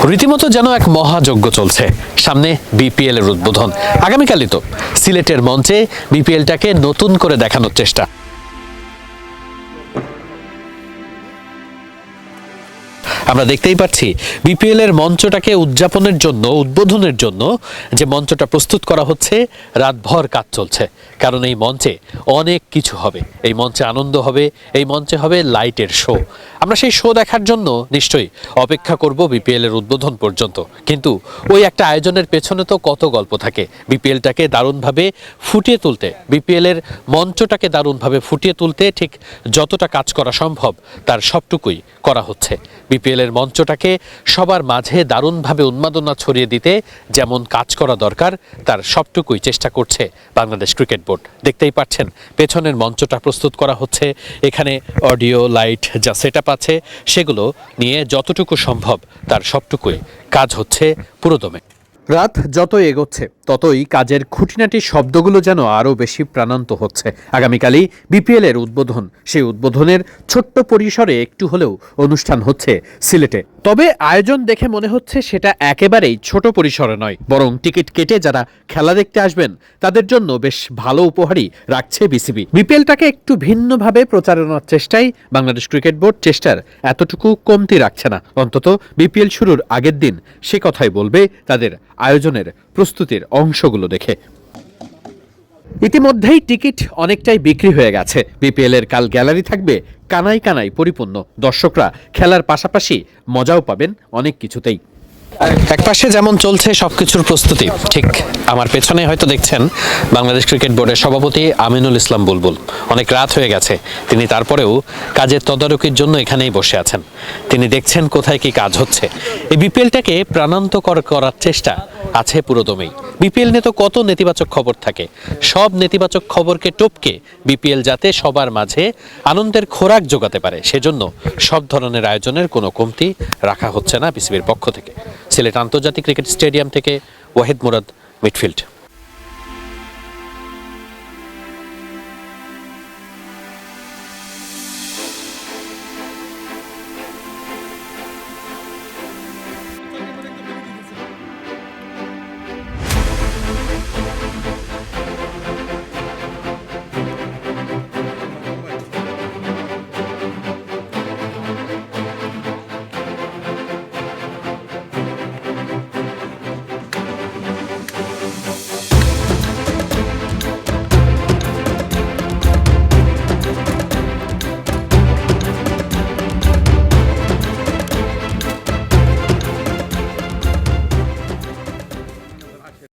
রীতিমতো যেন এক মহাযজ্ঞ চলছে। সামনে বিপিএল এর উদ্বোধন, আগামীকালই তো। সিলেটের মঞ্চে বিপিএলটাকে নতুন করে দেখানোর চেষ্টা। আমরা দেখতেই পাচ্ছি বিপিএল এর মঞ্চটাকে উদযাপনের জন্য, উদ্বোধনের জন্য যে মঞ্চটা প্রস্তুত করা হচ্ছে, রাতভর কাজ চলছে। কারণ এই মঞ্চে অনেক কিছু হবে, এই মঞ্চে আনন্দ হবে, এই মঞ্চে হবে লাইটের শো। আমরা সেই শো দেখার জন্য নিশ্চয়ই অপেক্ষা করব বিপিএল এর উদ্বোধন পর্যন্ত। কিন্তু ওই একটা আয়োজনের পেছনে তো কত গল্প থাকে। বিপিএলটাকে দারুণভাবে ফুটিয়ে তুলতে, বিপিএল এর মঞ্চটাকে দারুণভাবে ফুটিয়ে তুলতে ঠিক যতটা কাজ করা সম্ভব তার সবটুকুই করা হচ্ছে। বিপিএল এর মঞ্চটাকে সবার মাঝে দারুণভাবে উন্মাদনা ছড়িয়ে দিতে যেমন কাজ করা দরকার, তার সবটুকুই চেষ্টা করছে বাংলাদেশ ক্রিকেট বোর্ড। দেখতেই পাচ্ছেন পেছনের মঞ্চটা প্রস্তুত করা হচ্ছে। এখানে অডিও, লাইট যা সেটআপ আছে সেগুলো নিয়ে যতটুকু সম্ভব তার সবটুকুই কাজ হচ্ছে পুরোদমে। রাত যত এগোচ্ছে ততই কাজের খুঁটিনাটি শব্দগুলো যেন আরও বেশি প্রাণান্ত হচ্ছে। আগামীকালই বিপিএল এর উদ্বোধন, সেই উদ্বোধনের ছোট্ট পরিসরে একটু হলেও অনুষ্ঠান হচ্ছে সিলেটে। তবে আয়োজন দেখে মনে হচ্ছে সেটা একেবারেই ছোট পরিসরে নয়, বরং টিকিট কেটে যারা খেলা দেখতে আসবেন তাদের জন্য বেশ ভালো উপহারই রাখছে বিসিবি। বিপিএলটাকে একটু ভিন্নভাবে প্রচারণার চেষ্টায় বাংলাদেশ ক্রিকেট বোর্ড চেষ্টার এতটুকু কমতি রাখছে না। অন্তত বিপিএল শুরুর আগের দিন সে কথাই বলবে তাদের আয়োজনের প্রস্তুতির অংশগুলো দেখে। ইতিমধ্যেই টিকিট অনেকটাই বিক্রি হয়ে গেছে। বিপিএল এর কাল গ্যালারি থাকবে কানায় কানায় পরিপূর্ণ। দর্শকরা খেলার পাশাপাশি মজাও পাবেন অনেক কিছুতেই। একপাশে যেমন চলছে সবকিছুর প্রস্তুতি, ঠিক আমার পেছনে হয়তো দেখছেন বাংলাদেশ ক্রিকেট বোর্ডের সভাপতি আমিনুল ইসলাম বুলবুল। অনেক রাত হয়ে গেছে, তিনি তারপরেও কাজের তদারকির জন্য এখানেই বসে আছেন। তিনি দেখছেন কোথায় কি কাজ হচ্ছে। এই বিপিএলটাকে প্রাণান্তকর করার চেষ্টা আছে পুরোদমেই। বিপিএল নিয়ে তো কত নেতিবাচক খবর থাকে, সব নেতিবাচক খবরকে টপকে বিপিএল যাতে সবার মাঝে আনন্দের খোরাক জোগাতে পারে, সেজন্য সব ধরনের আয়োজনের কোনো কমতি রাখা হচ্ছে না বিসিবির পক্ষ থেকে। সিলেট আন্তর্জাতিক ক্রিকেট স্টেডিয়াম থেকে ওয়াহিদ মুরাদ, মিডফিল্ড।